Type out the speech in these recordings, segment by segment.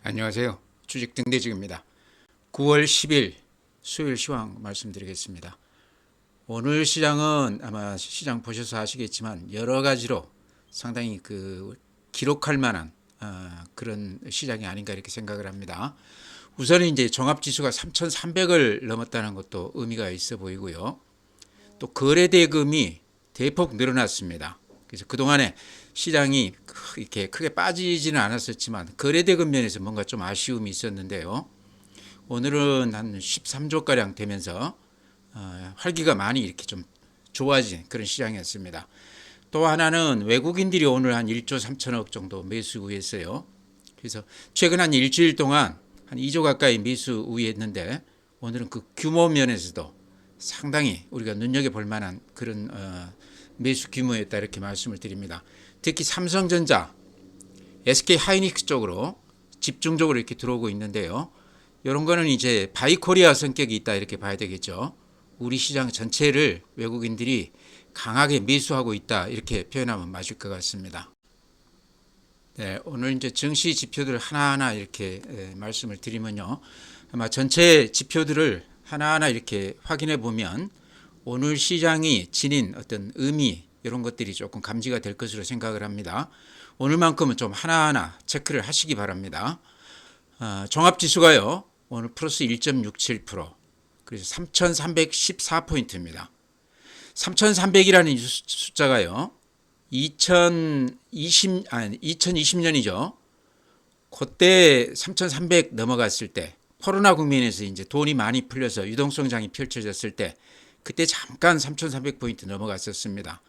안녕하세요. 주식 등대직입니다. 9월 10일 수요일 시황 말씀드리겠습니다. 오늘 시장은 아마 시장 보셔서 아시겠지만 여러 가지로 상당히 기록할 만한 그런 시장이 아닌가 이렇게 생각을 합니다. 우선은 이제 종합지수가 3,300을 넘었다는 것도 의미가 있어 보이고요. 또 거래대금이 대폭 늘어났습니다. 그래서 그동안에 시장이 이렇게 크게 빠지지는 않았었지만 거래대금 면에서 뭔가 좀 아쉬움이 있었는데요. 오늘은 한 13조가량 되면서 활기가 많이 이렇게 좀 좋아진 그런 시장이었습니다. 또 하나는 외국인들이 오늘 한 1조 3천억 정도 매수 우위했어요. 그래서 최근 한 일주일 동안 한 2조 가까이 매수 우위했는데 오늘은 그 규모 면에서도 상당히 우리가 눈여겨볼 만한 그런 매수 규모였다 이렇게 말씀을 드립니다. 특히 삼성전자, SK하이닉스 쪽으로 집중적으로 이렇게 들어오고 있는데요. 이런 거는 이제 바이코리아 성격이 있다 이렇게 봐야 되겠죠. 우리 시장 전체를 외국인들이 강하게 매수하고 있다 이렇게 표현하면 맞을 것 같습니다. 네, 오늘 이제 증시 지표들 하나하나 이렇게 말씀을 드리면요. 아마 전체 지표들을 하나하나 이렇게 확인해 보면 오늘 시장이 지닌 어떤 의미 이런 것들이 조금 감지가 될 것으로 생각을 합니다. 오늘만큼은 좀 하나하나 체크를 하시기 바랍니다. 종합지수가요. 오늘 플러스 1.67%, 그래서 3,314포인트입니다. 3,300이라는 숫자가요. 2020년이죠. 그때 3,300 넘어갔을 때 코로나 국면에서 이제 돈이 많이 풀려서 유동성장이 펼쳐졌을 때 그때 잠깐 3,300포인트 넘어갔었습니다.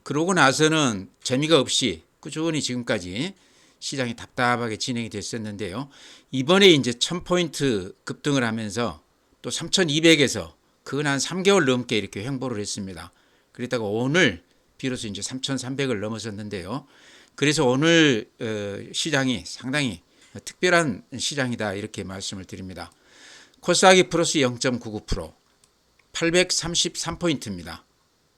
그러고 나서는 재미가 없이 꾸준히 지금까지 시장이 답답하게 진행이 됐었는데요. 이번에 이제 1000포인트 급등을 하면서 또 3200에서 그건 한 3개월 넘게 이렇게 횡보를 했습니다. 그랬다가 오늘 비로소 이제 3300을 넘어섰는데요. 그래서 오늘 시장이 상당히 특별한 시장이다 이렇게 말씀을 드립니다. 코스닥이 플러스 0.99%, 833포인트입니다.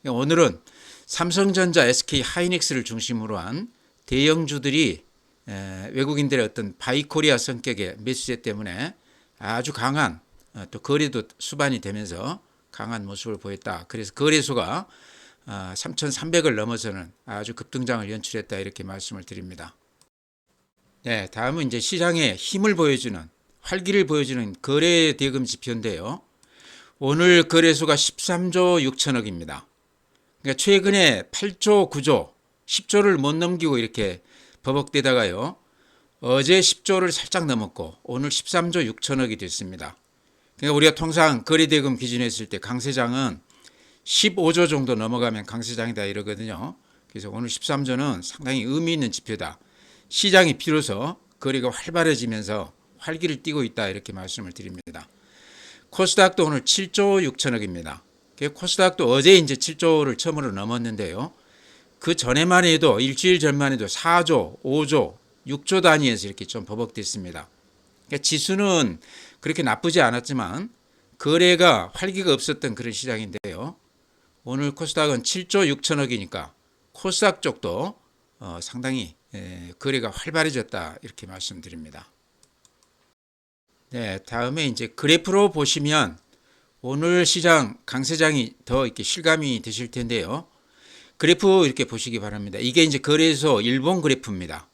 오늘은 삼성전자, SK하이닉스를 중심으로 한 대형주들이 외국인들의 어떤 바이코리아 성격의 매수세 때문에 아주 강한 또 거래도 수반이 되면서 강한 모습을 보였다. 그래서 거래소가 3,300을 넘어서는 아주 급등장을 연출했다 이렇게 말씀을 드립니다. 네, 다음은 이제 시장의 힘을 보여주는 활기를 보여주는 거래 대금 지표인데요. 오늘 거래소가 13조 6천억입니다. 그러니까 최근에 8조, 9조, 10조를 못 넘기고 이렇게 버벅대다가요. 어제 10조를 살짝 넘었고 오늘 13조 6천억이 됐습니다. 그러니까 우리가 통상 거래대금 기준으로 했을 때 강세장은 15조 정도 넘어가면 강세장이다 이러거든요. 그래서 오늘 13조는 상당히 의미 있는 지표다. 시장이 비로소 거래가 활발해지면서 활기를 띠고 있다 이렇게 말씀을 드립니다. 코스닥도 오늘 7조 6천억입니다. 코스닥도 어제 이제 7조를 처음으로 넘었는데요. 그 전에만 해도 일주일 전만 해도 4조, 5조, 6조 단위에서 이렇게 좀 버벅댔습니다. 그러니까 지수는 그렇게 나쁘지 않았지만 거래가 활기가 없었던 그런 시장인데요. 오늘 코스닥은 7조 6천억이니까 코스닥 쪽도 상당히 거래가 활발해졌다 이렇게 말씀드립니다. 네, 다음에 이제 그래프로 보시면 오늘 시장 강세장이 더 이렇게 실감이 되실 텐데요. 그래프 이렇게 보시기 바랍니다. 이게 이제 거래소 일본 그래프입니다.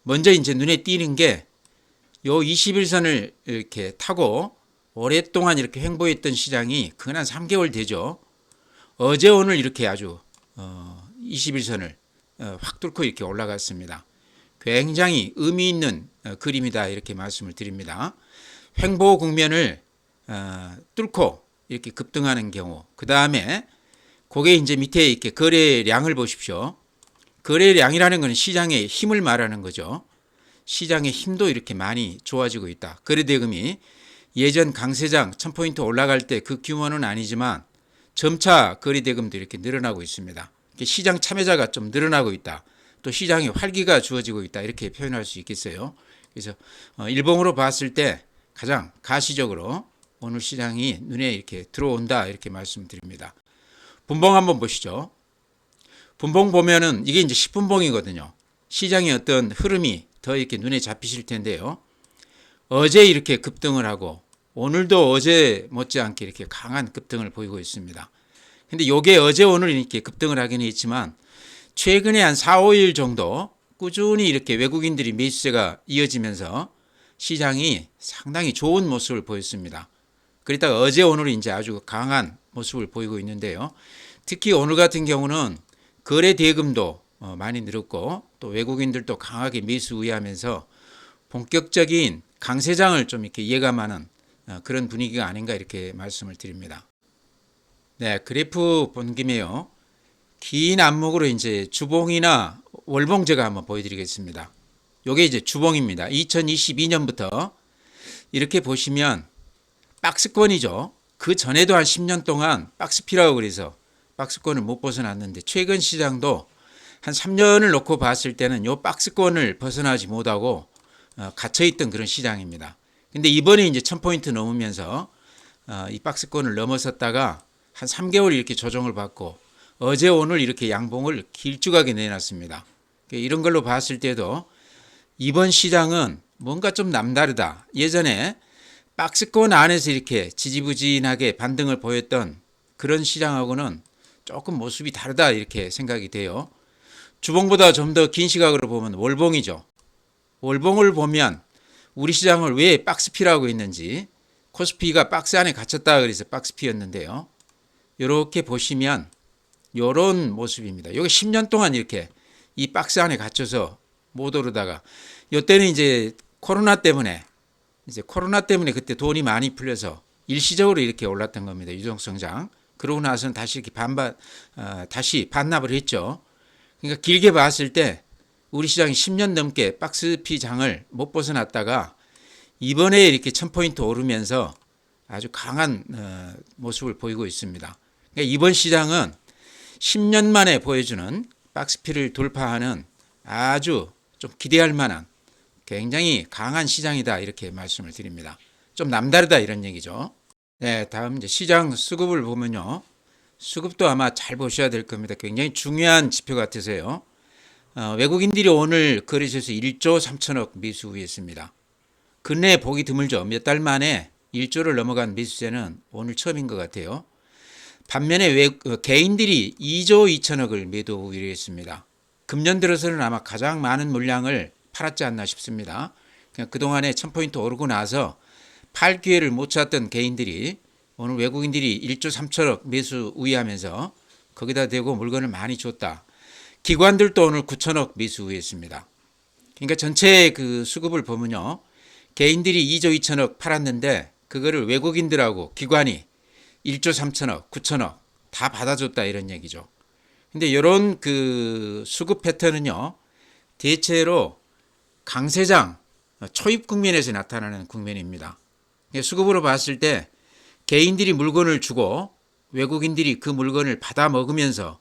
먼저 이제 눈에 띄는 게 요 21선을 이렇게 타고 오랫동안 이렇게 횡보했던 시장이 근 한 3개월 되죠. 어제 오늘 이렇게 아주 21선을 확 뚫고 이렇게 올라갔습니다. 굉장히 의미 있는 그림이다 이렇게 말씀을 드립니다. 횡보 국면을 뚫고 이렇게 급등하는 경우, 그 다음에 그게 이제 밑에 이렇게 거래량을 보십시오. 거래량이라는 것은 시장의 힘을 말하는 거죠. 시장의 힘도 이렇게 많이 좋아지고 있다. 거래대금이 예전 강세장 1000포인트 올라갈 때 그 규모는 아니지만 점차 거래대금도 이렇게 늘어나고 있습니다. 시장 참여자가 좀 늘어나고 있다. 또 시장에 활기가 주어지고 있다. 이렇게 표현할 수 있겠어요. 그래서 일봉으로 봤을 때 가장 가시적으로 오늘 시장이 눈에 이렇게 들어온다. 이렇게 말씀드립니다. 분봉 한번 보시죠. 분봉 보면은 이게 이제 10분봉이거든요. 시장의 어떤 흐름이 더 이렇게 눈에 잡히실 텐데요. 어제 이렇게 급등을 하고 오늘도 어제 못지않게 이렇게 강한 급등을 보이고 있습니다. 근데 요게 어제 오늘 이렇게 급등을 하긴 했지만 최근에 한 4, 5일 정도 꾸준히 이렇게 외국인들이 매수세가 이어지면서 시장이 상당히 좋은 모습을 보였습니다. 그러다가 어제 오늘 이제 아주 강한 모습을 보이고 있는데요. 특히 오늘 같은 경우는 거래 대금도 많이 늘었고 또 외국인들도 강하게 매수 우위하면서 본격적인 강세장을 좀 이렇게 예감하는 그런 분위기가 아닌가 이렇게 말씀을 드립니다. 네, 그래프 본 김에요. 긴 안목으로 이제 주봉이나 월봉 제가 한번 보여드리겠습니다. 요게 이제 주봉입니다. 2022년부터 이렇게 보시면 박스권이죠. 그 전에도 한 10년 동안 박스피라고 그래서 박스권을 못 벗어났는데 최근 시장도 한 3년을 놓고 봤을 때는 요 박스권을 벗어나지 못하고 갇혀있던 그런 시장입니다. 근데 이번에 이제 1000포인트 넘으면서 이 박스권을 넘어섰다가 한 3개월 이렇게 조정을 받고 어제 오늘 이렇게 양봉을 길쭉하게 내놨습니다. 이런 걸로 봤을 때도 이번 시장은 뭔가 좀 남다르다. 예전에 박스권 안에서 이렇게 지지부진하게 반등을 보였던 그런 시장하고는 조금 모습이 다르다 이렇게 생각이 돼요. 주봉보다 좀 더 긴 시각으로 보면 월봉이죠. 월봉을 보면 우리 시장을 왜 박스피라고 했는지 코스피가 박스 안에 갇혔다 그래서 박스피였는데요. 이렇게 보시면 이런 모습입니다. 여기 10년 동안 이렇게 이 박스 안에 갇혀서 못 오르다가 이때는 이제 코로나 때문에 그때 돈이 많이 풀려서 일시적으로 이렇게 올랐던 겁니다. 유동성장. 그러고 나서는 다시 이렇게 다시 반납을 했죠. 그러니까 길게 봤을 때 우리 시장이 10년 넘게 박스피 장을 못 벗어났다가 이번에 이렇게 1000포인트 오르면서 아주 강한 모습을 보이고 있습니다. 그러니까 이번 시장은 10년 만에 보여주는 박스피를 돌파하는 아주 좀 기대할 만한 굉장히 강한 시장이다 이렇게 말씀을 드립니다. 좀 남다르다 이런 얘기죠. 네, 다음 이제 시장 수급을 보면요. 수급도 아마 잘 보셔야 될 겁니다. 굉장히 중요한 지표 같으세요. 외국인들이 오늘 거래소에서 1조 3천억 매수 우위했습니다. 근래 보기 드물죠. 몇 달 만에 1조를 넘어간 매수세는 오늘 처음인 것 같아요. 반면에 개인들이 2조 2천억을 매도 우위했습니다. 금년 들어서는 아마 가장 많은 물량을 팔았지 않나 싶습니다. 그동안에 1000포인트 오르고 나서 팔 기회를 못 찾던 개인들이 오늘 외국인들이 1조 3천억 매수 우위하면서 거기다 대고 물건을 많이 줬다. 기관들도 오늘 9천억 매수 우위했습니다. 그러니까 전체 그 수급을 보면요. 개인들이 2조 2천억 팔았는데 그거를 외국인들하고 기관이 1조 3천억, 9천억 다 받아줬다 이런 얘기죠. 근데 이런 그 수급 패턴은요. 대체로 강세장 초입 국면에서 나타나는 국면입니다. 수급으로 봤을 때 개인들이 물건을 주고 외국인들이 그 물건을 받아 먹으면서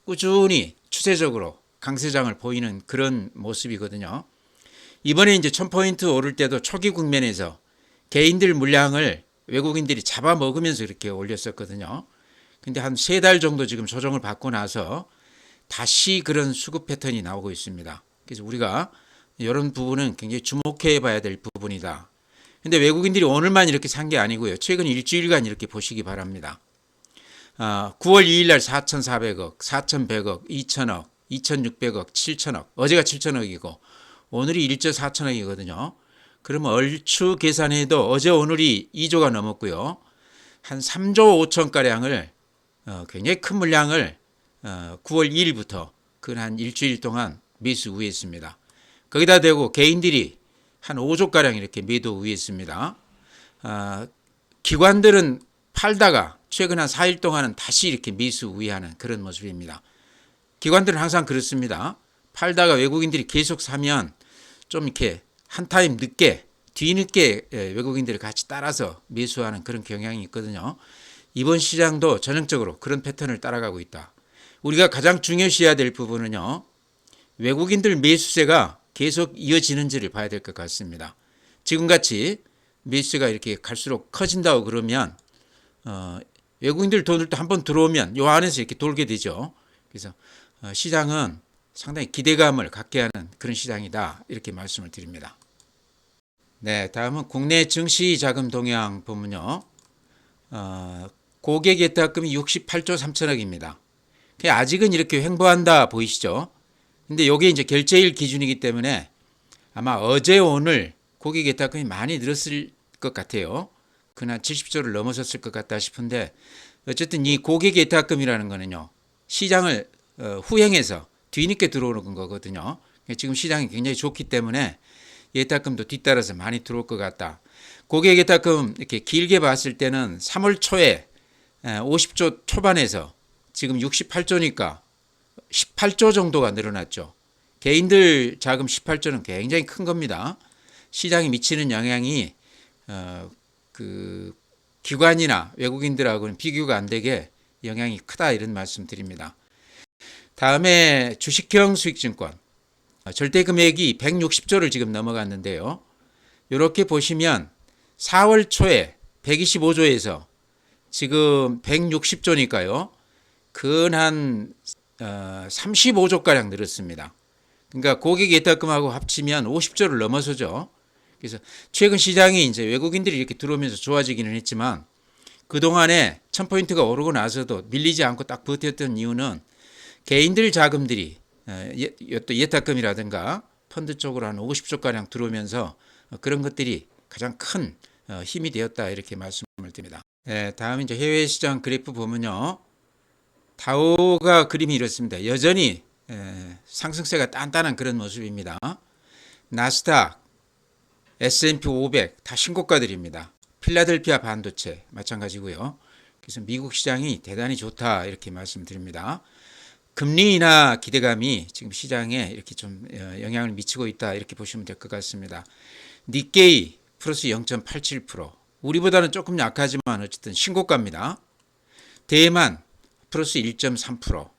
꾸준히 추세적으로 강세장을 보이는 그런 모습이거든요. 이번에 이제 1000포인트 오를 때도 초기 국면에서 개인들 물량을 외국인들이 잡아먹으면서 이렇게 올렸었거든요. 근데 한 3달 정도 지금 조정을 받고 나서 다시 그런 수급 패턴이 나오고 있습니다. 그래서 우리가 이런 부분은 굉장히 주목해 봐야 될 부분이다. 근데 외국인들이 오늘만 이렇게 산 게 아니고요. 최근 일주일간 이렇게 보시기 바랍니다. 9월 2일 날 4,400억, 4,100억, 2,000억, 2,600억, 7,000억. 어제가 7,000억이고 오늘이 1조 4천억이거든요. 그러면 얼추 계산해도 어제 오늘이 2조가 넘었고요. 한 3조 5천가량을 굉장히 큰 물량을 9월 2일부터 그 한 일주일 동안 매수 우위했습니다. 거기다 대고 개인들이 한 5조가량 이렇게 매도 우위했습니다. 기관들은 팔다가 최근 한 4일 동안은 다시 이렇게 매수 우위하는 그런 모습입니다. 기관들은 항상 그렇습니다. 팔다가 외국인들이 계속 사면 좀 이렇게 한 타임 늦게 뒤늦게 외국인들이 같이 따라서 매수하는 그런 경향이 있거든요. 이번 시장도 전형적으로 그런 패턴을 따라가고 있다. 우리가 가장 중요시해야 될 부분은요. 외국인들 매수세가 계속 이어지는지를 봐야 될 것 같습니다. 지금같이 매수세가 이렇게 갈수록 커진다고 그러면 외국인들 돈을 한번 들어오면 요 안에서 이렇게 돌게 되죠. 그래서 시장은 상당히 기대감을 갖게 하는 그런 시장이다 이렇게 말씀을 드립니다. 네, 다음은 국내 증시 자금 동향 보면요. 고객 예탁금이 68조 3천억입니다. 아직은 이렇게 횡보한다 보이시죠? 근데 이게 이제 결제일 기준이기 때문에 아마 어제 오늘 고객 예탁금이 많이 늘었을 것 같아요. 그날 70조를 넘어섰을 것 같다 싶은데 어쨌든 이 고객 예탁금이라는 거는요. 시장을 후행해서 뒤늦게 들어오는 거거든요. 지금 시장이 굉장히 좋기 때문에 예탁금도 뒤따라서 많이 들어올 것 같다. 고객 예탁금 이렇게 길게 봤을 때는 3월 초에 50조 초반에서 지금 68조니까 18조 정도가 늘어났죠. 개인들 자금 18조는 굉장히 큰 겁니다. 시장에 미치는 영향이 그 기관이나 외국인들하고는 비교가 안 되게 영향이 크다 이런 말씀 드립니다. 다음에 주식형 수익증권 절대 금액이 160조를 지금 넘어갔는데요. 이렇게 보시면 4월 초에 125조에서 지금 160조니까요. 근 한 35조가량 늘었습니다. 그러니까 고객 예탁금하고 합치면 50조를 넘어서죠. 그래서 최근 시장이 이제 외국인들이 이렇게 들어오면서 좋아지기는 했지만 그동안에 1000포인트가 오르고 나서도 밀리지 않고 딱 버텼던 이유는 개인들 자금들이 또 예탁금이라든가 펀드 쪽으로 한 50조가량 들어오면서 그런 것들이 가장 큰 힘이 되었다 이렇게 말씀을 드립니다. 다음 이제 해외 시장 그래프 보면요. 다우가 그림이 이렇습니다. 여전히 상승세가 단단한 그런 모습입니다. 나스닥, S&P 500 다 신고가들입니다. 필라델피아 반도체 마찬가지고요. 그래서 미국 시장이 대단히 좋다 이렇게 말씀드립니다. 금리 인하 기대감이 지금 시장에 이렇게 좀 영향을 미치고 있다 이렇게 보시면 될 것 같습니다. 니케이 플러스 0.87%, 우리보다는 조금 약하지만 어쨌든 신고가입니다. 대만 플러스 1.3%,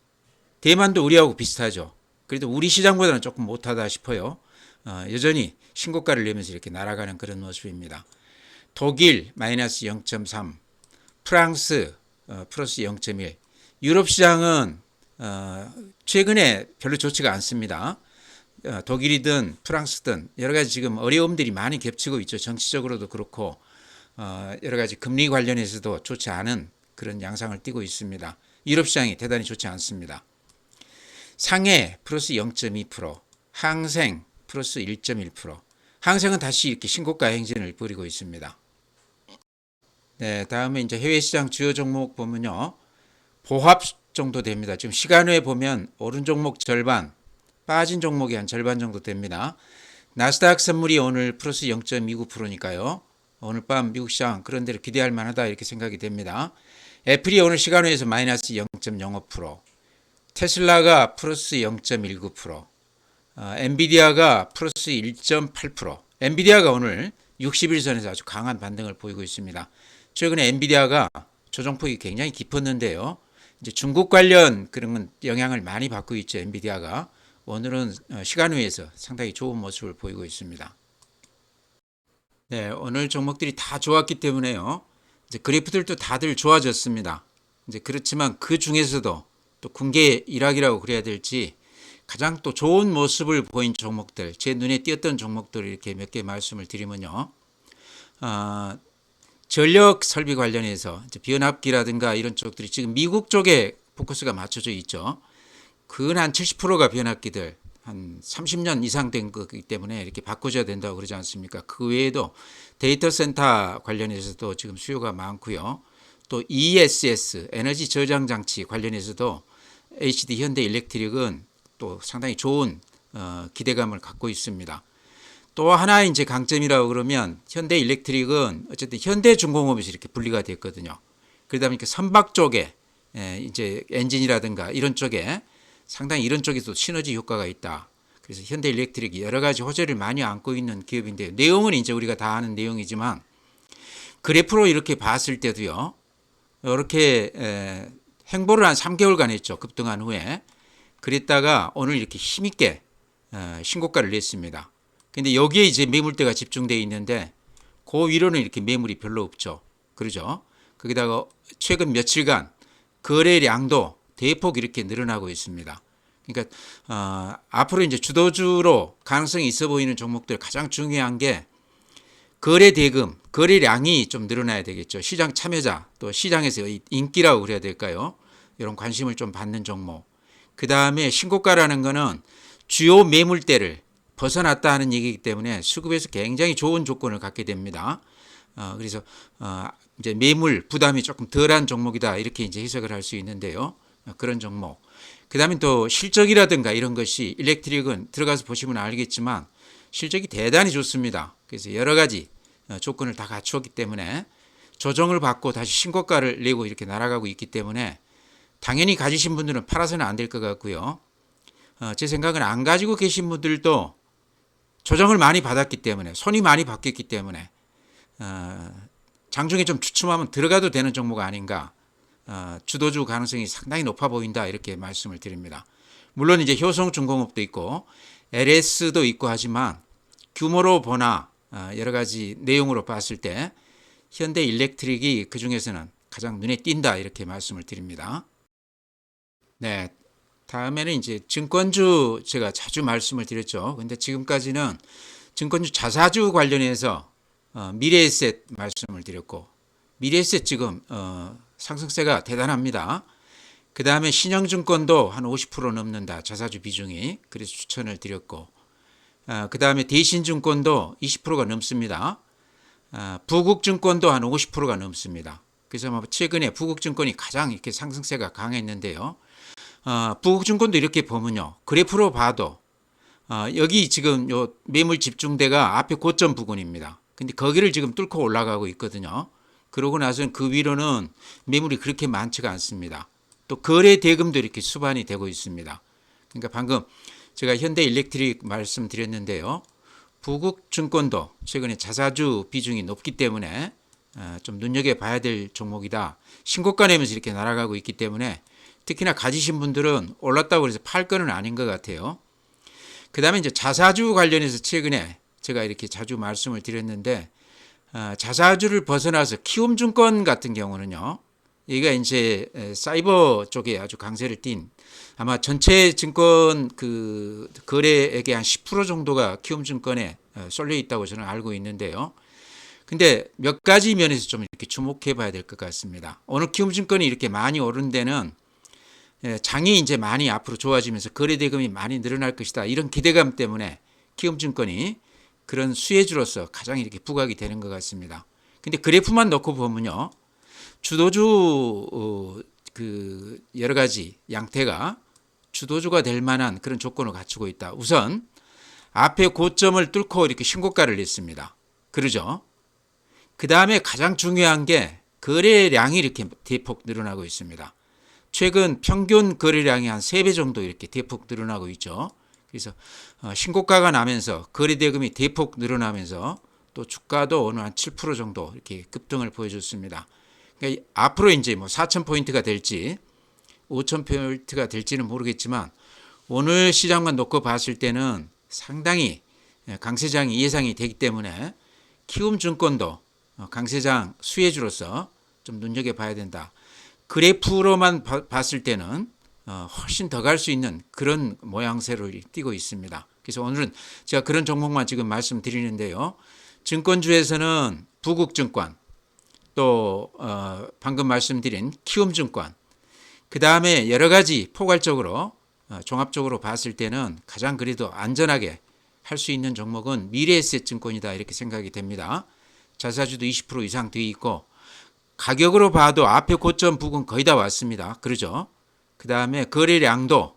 대만도 우리하고 비슷하죠. 그래도 우리 시장보다는 조금 못하다 싶어요. 여전히 신고가를 내면서 이렇게 날아가는 그런 모습입니다. 독일 마이너스 0.3, 프랑스 플러스 0.1, 유럽 시장은 최근에 별로 좋지가 않습니다. 독일이든 프랑스든 여러 가지 지금 어려움들이 많이 겹치고 있죠. 정치적으로도 그렇고 여러 가지 금리 관련해서도 좋지 않은 그런 양상을 띠고 있습니다. 유럽 시장이 대단히 좋지 않습니다. 상해 플러스 0.2%, 항생 플러스 1.1%, 항생은 다시 이렇게 신고가 행진을 벌이고 있습니다. 네, 다음에 이제 해외 시장 주요 종목 보면요. 보합 정도 됩니다. 지금 시간외 보면 오른 종목 절반, 빠진 종목이 한 절반 정도 됩니다. 나스닥 선물이 오늘 플러스 0.29%니까요. 오늘 밤 미국 시장 그런 데를 기대할 만하다 이렇게 생각이 됩니다. 애플이 오늘 시간외에서 마이너스 0.05%, 테슬라가 플러스 0.19%, 엔비디아가 플러스 1.8%, 엔비디아가 오늘 60일선에서 아주 강한 반등을 보이고 있습니다. 최근에 엔비디아가 조정폭이 굉장히 깊었는데요. 이제 중국 관련 그런 영향을 많이 받고 있죠. 엔비디아가 오늘은 시간외에서 상당히 좋은 모습을 보이고 있습니다. 네, 오늘 종목들이 다 좋았기 때문에요. 이제 그래프들도 다들 좋아졌습니다. 이제 그렇지만 그 중에서도 또 군계 일학이라고 그래야 될지 가장 또 좋은 모습을 보인 종목들, 제 눈에 띄었던 종목들을 이렇게 몇 개 말씀을 드리면요. 전력 설비 관련해서 이제 변압기라든가 이런 쪽들이 지금 미국 쪽에 포커스가 맞춰져 있죠. 근 한 70%가 변압기들, 한 30년 이상 된 거기 때문에 이렇게 바꿔줘야 된다고 그러지 않습니까? 그 외에도 데이터 센터 관련해서도 지금 수요가 많고요. 또 ESS, 에너지 저장 장치 관련해서도 HD 현대 일렉트릭은 또 상당히 좋은 기대감을 갖고 있습니다. 또 하나 이제 강점이라고 그러면 현대 일렉트릭은 어쨌든 현대중공업에서 이렇게 분리가 됐거든요. 그러다 보니까 선박 쪽에 이제 엔진이라든가 이런 쪽에 상당히 이런 쪽에도 시너지 효과가 있다. 그래서 현대 일렉트릭이 여러 가지 호재를 많이 안고 있는 기업인데요. 내용은 이제 우리가 다 아는 내용이지만 그래프로 이렇게 봤을 때도요. 이렇게 행보를 한 3개월간 했죠. 급등한 후에. 그랬다가 오늘 이렇게 힘있게 신고가를 냈습니다. 근데 여기에 이제 매물대가 집중되어 있는데 그 위로는 이렇게 매물이 별로 없죠. 그러죠. 거기다가 최근 며칠간 거래량도 대폭 이렇게 늘어나고 있습니다. 그러니까 앞으로 이제 주도주로 가능성이 있어 보이는 종목들 가장 중요한 게 거래 대금, 거래량이 좀 늘어나야 되겠죠. 시장 참여자, 또 시장에서의 인기라고 그래야 될까요? 이런 관심을 좀 받는 종목. 그 다음에 신고가라는 거는 주요 매물대를 벗어났다 하는 얘기이기 때문에 수급에서 굉장히 좋은 조건을 갖게 됩니다. 그래서 이제 매물 부담이 조금 덜한 종목이다 이렇게 이제 해석을 할 수 있는데요. 그런 종목. 그 다음에 또 실적이라든가 이런 것이 일렉트릭은 들어가서 보시면 알겠지만 실적이 대단히 좋습니다. 그래서 여러 가지 조건을 다 갖추었기 때문에 조정을 받고 다시 신고가를 내고 이렇게 날아가고 있기 때문에 당연히 가지신 분들은 팔아서는 안 될 것 같고요. 제 생각은 안 가지고 계신 분들도 조정을 많이 받았기 때문에 손이 많이 바뀌었기 때문에 장중에 좀 주춤하면 들어가도 되는 종목 아닌가. 주도주 가능성이 상당히 높아 보인다 이렇게 말씀을 드립니다. 물론 이제 효성중공업도 있고 LS도 있고 하지만 규모로 보나 여러 가지 내용으로 봤을 때 현대일렉트릭이 그 중에서는 가장 눈에 띈다 이렇게 말씀을 드립니다. 네, 다음에는 이제 증권주 제가 자주 말씀을 드렸죠. 근데 지금까지는 증권주 자사주 관련해서 미래에셋 말씀을 드렸고 미래에셋 지금 상승세가 대단합니다. 그 다음에 신영증권도 한 50% 넘는다 자사주 비중이. 그래서 추천을 드렸고 그 다음에 대신증권도 20%가 넘습니다. 부국증권도 한 50%가 넘습니다. 그래서 최근에 부국증권이 가장 이렇게 상승세가 강했는데요. 부국증권도 이렇게 보면요. 그래프로 봐도 여기 지금 요 매물 집중대가 앞에 고점 부근입니다. 근데 거기를 지금 뚫고 올라가고 있거든요. 그러고 나서는 그 위로는 매물이 그렇게 많지가 않습니다. 또 거래 대금도 이렇게 수반이 되고 있습니다. 그러니까 방금 제가 현대일렉트릭 말씀드렸는데요. 부국증권도 최근에 자사주 비중이 높기 때문에 좀 눈여겨봐야 될 종목이다. 신고가 내면서 이렇게 날아가고 있기 때문에 특히나 가지신 분들은 올랐다고 해서 팔 거는 아닌 것 같아요. 그 다음에 이제 자사주 관련해서 최근에 제가 이렇게 자주 말씀을 드렸는데 자사주를 벗어나서 키움증권 같은 경우는요. 여기가 이제 사이버 쪽에 아주 강세를 띈 아마 전체 증권 그 거래액의 한 10% 정도가 키움증권에 쏠려 있다고 저는 알고 있는데요. 근데 몇 가지 면에서 좀 이렇게 주목해 봐야 될 것 같습니다. 오늘 키움증권이 이렇게 많이 오른 데는 장이 이제 많이 앞으로 좋아지면서 거래 대금이 많이 늘어날 것이다. 이런 기대감 때문에 키움증권이 그런 수혜주로서 가장 이렇게 부각이 되는 것 같습니다. 근데 그래프만 놓고 보면요. 주도주 그 여러 가지 양태가 주도주가 될 만한 그런 조건을 갖추고 있다. 우선 앞에 고점을 뚫고 이렇게 신고가를 냈습니다. 그러죠? 그 다음에 가장 중요한 게 거래량이 이렇게 대폭 늘어나고 있습니다. 최근 평균 거래량이 한 3배 정도 이렇게 대폭 늘어나고 있죠. 그래서 신고가가 나면서 거래대금이 대폭 늘어나면서 또 주가도 오늘 한 7% 정도 이렇게 급등을 보여줬습니다. 그러니까 앞으로 이제 뭐 4,000포인트가 될지 5,000포인트가 될지는 모르겠지만 오늘 시장만 놓고 봤을 때는 상당히 강세장이 예상이 되기 때문에 키움증권도 강세장 수혜주로서 좀 눈여겨봐야 된다. 그래프로만 봤을 때는 훨씬 더 갈 수 있는 그런 모양새를 띠고 있습니다. 그래서 오늘은 제가 그런 종목만 지금 말씀드리는데요. 증권주에서는 부국증권, 또 방금 말씀드린 키움증권, 그 다음에 여러 가지 포괄적으로 종합적으로 봤을 때는 가장 그래도 안전하게 할 수 있는 종목은 미래에셋증권이다 이렇게 생각이 됩니다. 자사주도 20% 이상 되어 있고 가격으로 봐도 앞에 고점 부근 거의 다 왔습니다. 그러죠? 그 다음에 거래량도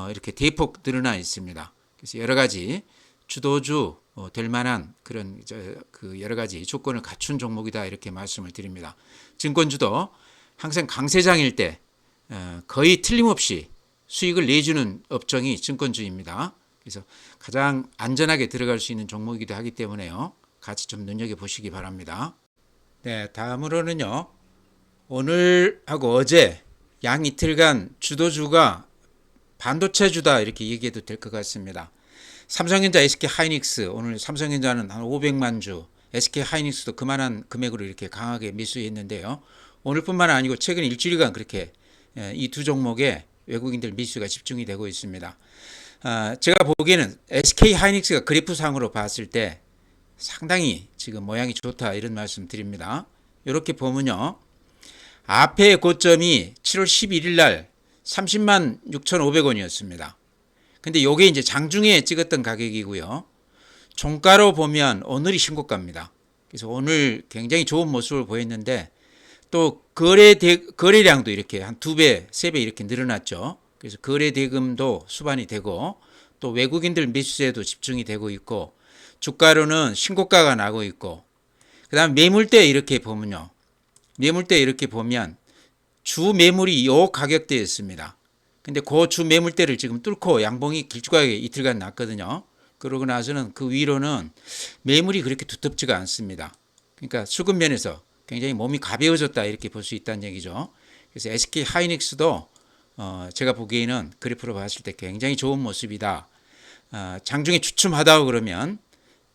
이렇게 대폭 늘어나 있습니다. 그래서 여러 가지 주도주 될 만한 그런 그 여러 가지 조건을 갖춘 종목이다 이렇게 말씀을 드립니다. 증권주도 항상 강세장일 때 거의 틀림없이 수익을 내주는 업종이 증권주입니다. 그래서 가장 안전하게 들어갈 수 있는 종목이기도 하기 때문에요. 같이 좀 눈여겨보시기 바랍니다. 네, 다음으로는요. 오늘하고 어제 양 이틀간 주도주가 반도체주다 이렇게 얘기해도 될 것 같습니다. 삼성전자, SK하이닉스 오늘 삼성전자는 한 500만 주, SK하이닉스도 그만한 금액으로 이렇게 강하게 매수했는데요. 오늘뿐만 아니고 최근 일주일간 그렇게 이 두 종목에 외국인들 매수가 집중이 되고 있습니다. 제가 보기에는 SK하이닉스가 그래프상으로 봤을 때 상당히 지금 모양이 좋다 이런 말씀 드립니다. 이렇게 보면요. 앞에 고점이 7월 11일 날 30만 6,500원이었습니다. 근데 요게 이제 장중에 찍었던 가격이고요. 종가로 보면 오늘이 신고가입니다. 그래서 오늘 굉장히 좋은 모습을 보였는데 또 거래량도 이렇게 한 2배, 3배 이렇게 늘어났죠. 그래서 거래 대금도 수반이 되고 또 외국인들 매수세도 집중이 되고 있고 주가로는 신고가가 나고 있고 그다음 매물대 이렇게 보면요. 매물대 이렇게 보면 주 매물이 요 가격대였습니다. 근데 그 주 매물대를 지금 뚫고 양봉이 길쭉하게 이틀간 났거든요. 그러고 나서는 그 위로는 매물이 그렇게 두텁지가 않습니다. 그러니까 수급면에서 굉장히 몸이 가벼워졌다 이렇게 볼 수 있다는 얘기죠. 그래서 SK 하이닉스도 제가 보기에는 그래프로 봤을 때 굉장히 좋은 모습이다. 장중에 주춤하다고 그러면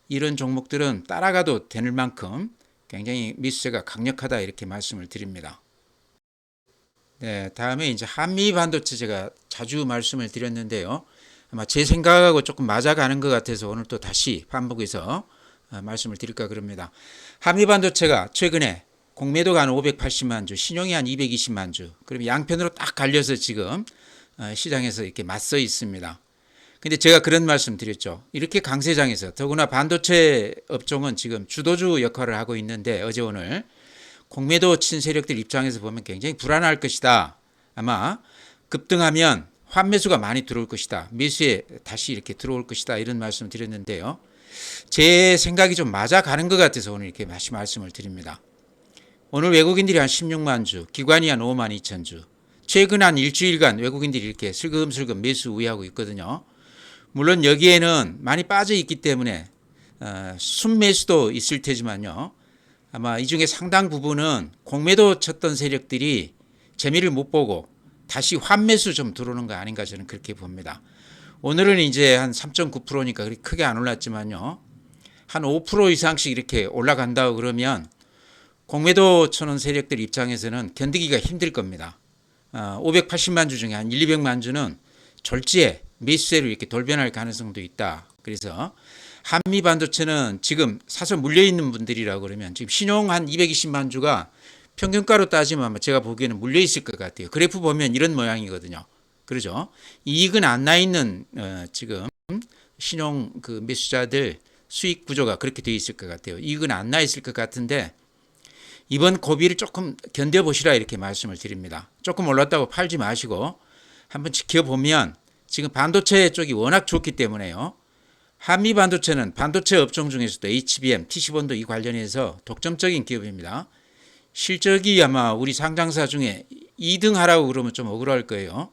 이런 종목들은 따라가도 되는 만큼 굉장히 매수세가 강력하다 이렇게 말씀을 드립니다. 네, 다음에 이제 한미 반도체 제가 자주 말씀을 드렸는데요. 아마 제 생각하고 조금 맞아가는 것 같아서 오늘 또 다시 반복해서 말씀을 드릴까 그럽니다. 한미 반도체가 최근에 공매도가 한 580만 주, 신용이 한 220만 주, 그럼 양편으로 딱 갈려서 지금 시장에서 이렇게 맞서 있습니다. 근데 제가 그런 말씀 드렸죠. 이렇게 강세장에서 더구나 반도체 업종은 지금 주도주 역할을 하고 있는데 어제 오늘 공매도 친 세력들 입장에서 보면 굉장히 불안할 것이다. 아마 급등하면 환매수가 많이 들어올 것이다. 매수에 다시 이렇게 들어올 것이다. 이런 말씀 드렸는데요. 제 생각이 좀 맞아가는 것 같아서 오늘 이렇게 다시 말씀을 드립니다. 오늘 외국인들이 한 16만 주, 기관이 한 5만 2천 주. 최근 한 일주일간 외국인들이 이렇게 슬금슬금 매수 우회하고 있거든요. 물론 여기에는 많이 빠져 있기 때문에 순매수도 있을 테지만요. 아마 이 중에 상당 부분은 공매도 쳤던 세력들이 재미를 못 보고 다시 환매수 좀 들어오는 거 아닌가 저는 그렇게 봅니다. 오늘은 이제 한 3.9%니까 그렇게 크게 안 올랐지만요. 한 5% 이상씩 이렇게 올라간다고 그러면 공매도 쳐놓은 세력들 입장에서는 견디기가 힘들 겁니다. 580만 주 중에 한 1, 200만 주는 졸지에 매수세로 이렇게 돌변할 가능성도 있다. 그래서 한미 반도체는 지금 사서 물려있는 분들이라고 그러면 지금 신용 한 220만 주가 평균가로 따지면 아마 제가 보기에는 물려있을 것 같아요. 그래프 보면 이런 모양이거든요. 그러죠. 이익은 안 나 있는 지금 신용 그 매수자들 수익 구조가 그렇게 되어 있을 것 같아요. 이익은 안 나 있을 것 같은데 이번 고비를 조금 견뎌보시라 이렇게 말씀을 드립니다. 조금 올랐다고 팔지 마시고 한번 지켜보면 지금 반도체 쪽이 워낙 좋기 때문에요. 한미 반도체는 반도체 업종 중에서도 HBM, TC본도 이 관련해서 독점적인 기업입니다. 실적이 아마 우리 상장사 중에 2등 하라고 그러면 좀 억울할 거예요.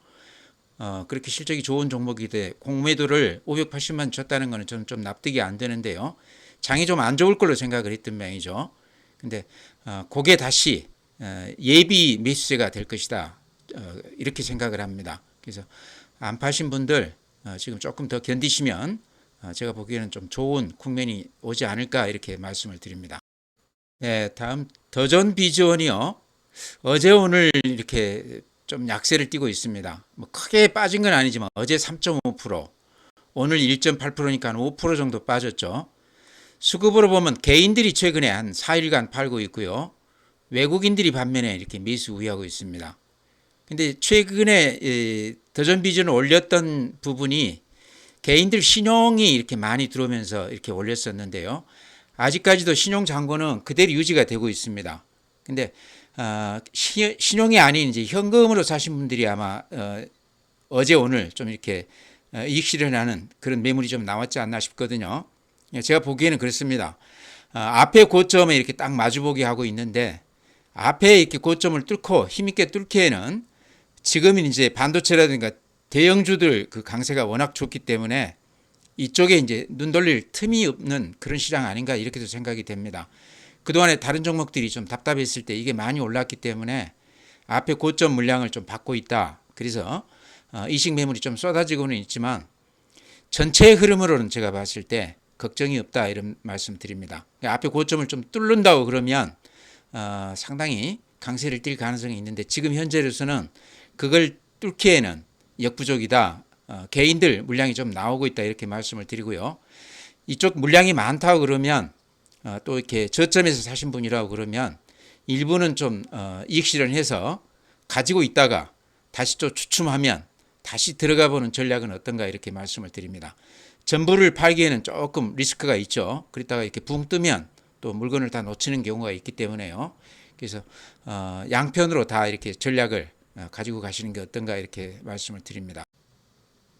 그렇게 실적이 좋은 종목인데 공매도를 580만 줬다는 것은 저는 좀 납득이 안 되는데요. 장이 좀 안 좋을 걸로 생각을 했던 모양이죠. 근데 그게 다시 예비 매수세가 될 것이다. 이렇게 생각을 합니다. 그래서 안 파신 분들 지금 조금 더 견디시면 제가 보기에는 좀 좋은 국면이 오지 않을까 이렇게 말씀을 드립니다. 네, 다음 더존 비즈원이요. 어제 오늘 이렇게 좀 약세를 띠고 있습니다. 뭐 크게 빠진 건 아니지만 어제 3.5%, 오늘 1.8%니까 한 5% 정도 빠졌죠. 수급으로 보면 개인들이 최근에 한 4일간 팔고 있고요. 외국인들이 반면에 이렇게 매수 우회하고 있습니다. 근데 최근에 더존 비전을 올렸던 부분이 개인들 신용이 이렇게 많이 들어오면서 이렇게 올렸었는데요. 아직까지도 신용 잔고는 그대로 유지가 되고 있습니다. 근데 신용이 아닌 이제 현금으로 사신 분들이 아마 어제 오늘 좀 이렇게 이익 실현하는 그런 매물이 좀 나왔지 않나 싶거든요. 제가 보기에는 그렇습니다. 앞에 고점에 이렇게 딱 마주보게 하고 있는데 앞에 이렇게 고점을 뚫고 힘있게 뚫기에는 지금은 이제 반도체라든가 대형주들 그 강세가 워낙 좋기 때문에 이쪽에 이제 눈 돌릴 틈이 없는 그런 시장 아닌가 이렇게도 생각이 됩니다. 그동안에 다른 종목들이 좀 답답했을 때 이게 많이 올랐기 때문에 앞에 고점 물량을 좀 받고 있다. 그래서 이식 매물이 좀 쏟아지고는 있지만 전체 흐름으로는 제가 봤을 때 걱정이 없다 이런 말씀 드립니다. 앞에 고점을 좀 뚫는다고 그러면 상당히 강세를 띌 가능성이 있는데 지금 현재로서는 그걸 뚫기에는 역부족이다. 개인들 물량이 좀 나오고 있다 이렇게 말씀을 드리고요. 이쪽 물량이 많다고 그러면 또 이렇게 저점에서 사신 분이라고 그러면 일부는 좀 이익 실현해서 가지고 있다가 다시 또 추춤하면 다시 들어가 보는 전략은 어떤가 이렇게 말씀을 드립니다. 전부를 팔기에는 조금 리스크가 있죠. 그러다가 이렇게 붕 뜨면 또 물건을 다 놓치는 경우가 있기 때문에요. 그래서 양편으로 다 이렇게 전략을 가지고 가시는 게 어떤가 이렇게 말씀을 드립니다.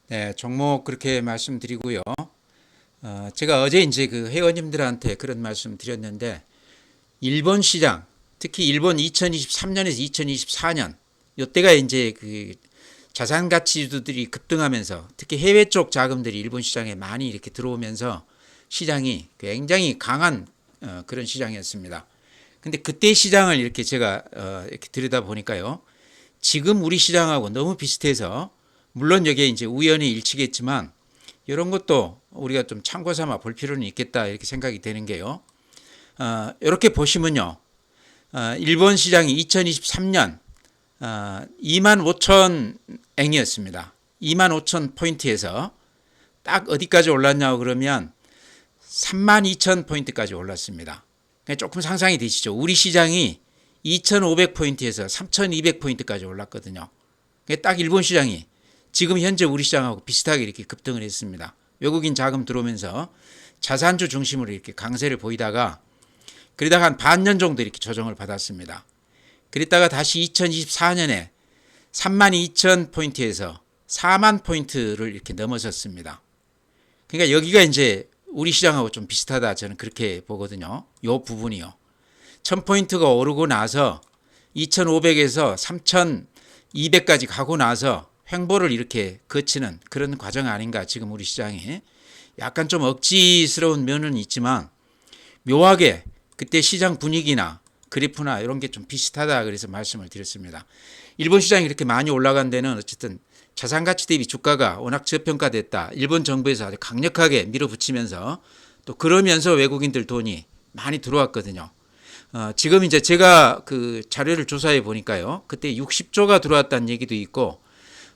네, 종목 그렇게 말씀드리고요. 제가 어제 이제 그 회원님들한테 그런 말씀 드렸는데 일본 시장, 특히 일본 2023년에서 2024년 이때가 이제 그 자산 가치주들이 급등하면서 특히 해외 쪽 자금들이 일본 시장에 많이 이렇게 들어오면서 시장이 굉장히 강한 그런 시장이었습니다. 근데 그때 시장을 이렇게 제가 이렇게 들여다 보니까요. 지금 우리 시장하고 너무 비슷해서 물론 여기에 이제 우연히 일치겠지만 이런 것도 우리가 좀 참고 삼아 볼 필요는 있겠다 이렇게 생각이 되는 게요. 이렇게 보시면요. 일본 시장이 2023년 25,000엔이었습니다. 25,000포인트에서 딱 어디까지 올랐냐고 그러면 32,000포인트까지 올랐습니다. 그러니까 조금 상상이 되시죠. 우리 시장이 2,500포인트에서 3,200포인트까지 올랐거든요. 그러니까 딱 일본 시장이 지금 현재 우리 시장하고 비슷하게 이렇게 급등을 했습니다. 외국인 자금 들어오면서 자산주 중심으로 이렇게 강세를 보이다가 그러다가 한 반년 정도 이렇게 조정을 받았습니다. 그랬다가 다시 2024년에 32,000포인트에서 4만 포인트를 이렇게 넘어섰습니다. 그러니까 여기가 이제 우리 시장하고 좀 비슷하다 저는 그렇게 보거든요. 요 부분이요. 1000포인트가 오르고 나서 2500에서 3200까지 가고 나서 횡보를 이렇게 거치는 그런 과정 아닌가 지금 우리 시장이. 약간 좀 억지스러운 면은 있지만 묘하게 그때 시장 분위기나 그래프나 이런 게 좀 비슷하다 그래서 말씀을 드렸습니다. 일본 시장이 이렇게 많이 올라간 데는 어쨌든 자산가치 대비 주가가 워낙 저평가됐다. 일본 정부에서 아주 강력하게 밀어붙이면서 또 그러면서 외국인들 돈이 많이 들어왔거든요. 지금 이제 제가 그 자료를 조사해 보니까요. 그때 60조가 들어왔다는 얘기도 있고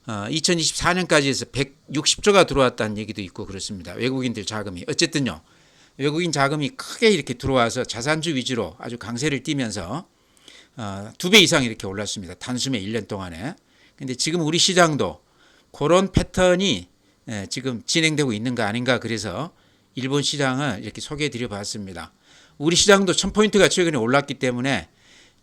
2024년까지 해서 160조가 들어왔다는 얘기도 있고 그렇습니다. 외국인들 자금이. 어쨌든요. 외국인 자금이 크게 이렇게 들어와서 자산주 위주로 아주 강세를 띠면서 2배 이상 이렇게 올랐습니다. 단숨에 1년 동안에. 근데 지금 우리 시장도 그런 패턴이 지금 진행되고 있는 거 아닌가 그래서 일본 시장을 이렇게 소개해 드려 봤습니다. 우리 시장도 1000포인트가 최근에 올랐기 때문에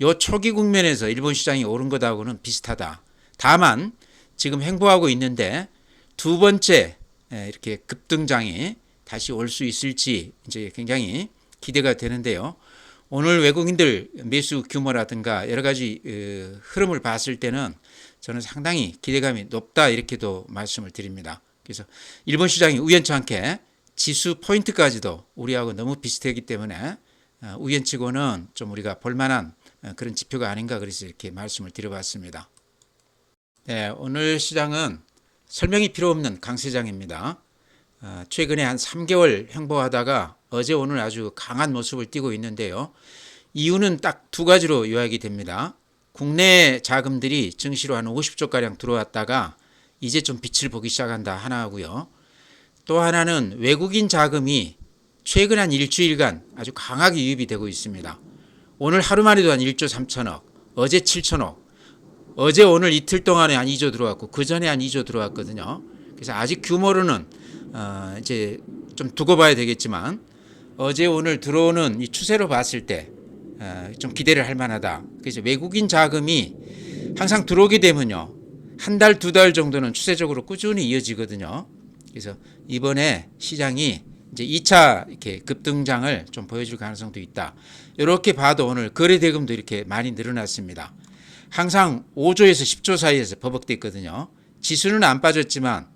요 초기 국면에서 일본 시장이 오른 것하고는 비슷하다. 다만 지금 횡보하고 있는데 두 번째 이렇게 급등장이 다시 올 수 있을지 이제 굉장히 기대가 되는데요. 오늘 외국인들 매수 규모라든가 여러 가지 흐름을 봤을 때는 저는 상당히 기대감이 높다 이렇게도 말씀을 드립니다. 그래서 일본 시장이 우연치 않게 지수 포인트까지도 우리하고 너무 비슷하기 때문에 우연치고는 좀 우리가 볼만한 그런 지표가 아닌가 그래서 이렇게 말씀을 드려봤습니다. 네, 오늘 시장은 설명이 필요 없는 강세장입니다. 최근에 한 3개월 횡보하다가 어제 오늘 아주 강한 모습을 띠고 있는데요. 이유는 딱 두 가지로 요약이 됩니다. 국내 자금들이 증시로 한 50조가량 들어왔다가 이제 좀 빛을 보기 시작한다 하나고요. 또 하나는 외국인 자금이 최근 한 일주일간 아주 강하게 유입이 되고 있습니다. 오늘 하루만 해도 한 1조 3천억, 어제 7천억, 어제 오늘 이틀 동안에 한 2조 들어왔고 그 전에 한 2조 들어왔거든요. 그래서 아직 규모로는 이제 좀 두고 봐야 되겠지만 어제 오늘 들어오는 이 추세로 봤을 때 좀 기대를 할 만하다. 그래서 외국인 자금이 항상 들어오게 되면요. 한 달, 두 달 정도는 추세적으로 꾸준히 이어지거든요. 그래서 이번에 시장이 이제 2차 이렇게 급등장을 좀 보여줄 가능성도 있다. 이렇게 봐도 오늘 거래 대금도 이렇게 많이 늘어났습니다. 항상 5조에서 10조 사이에서 버벅댔거든요. 지수는 안 빠졌지만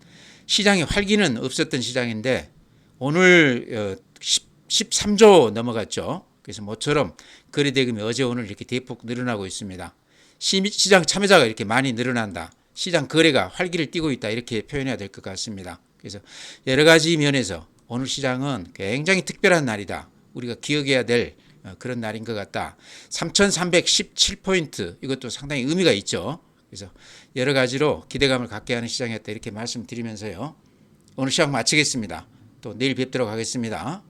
시장에 활기는 없었던 시장인데 오늘 13조 넘어갔죠. 그래서 모처럼 거래 대금이 어제 오늘 이렇게 대폭 늘어나고 있습니다. 시장 참여자가 이렇게 많이 늘어난다. 시장 거래가 활기를 띠고 있다. 이렇게 표현해야 될 것 같습니다. 그래서 여러 가지 면에서 오늘 시장은 굉장히 특별한 날이다. 우리가 기억해야 될 그런 날인 것 같다. 3,317포인트 이것도 상당히 의미가 있죠. 그래서 여러 가지로 기대감을 갖게 하는 시장이었다. 이렇게 말씀드리면서요. 오늘 시장 마치겠습니다. 또 내일 뵙도록 하겠습니다.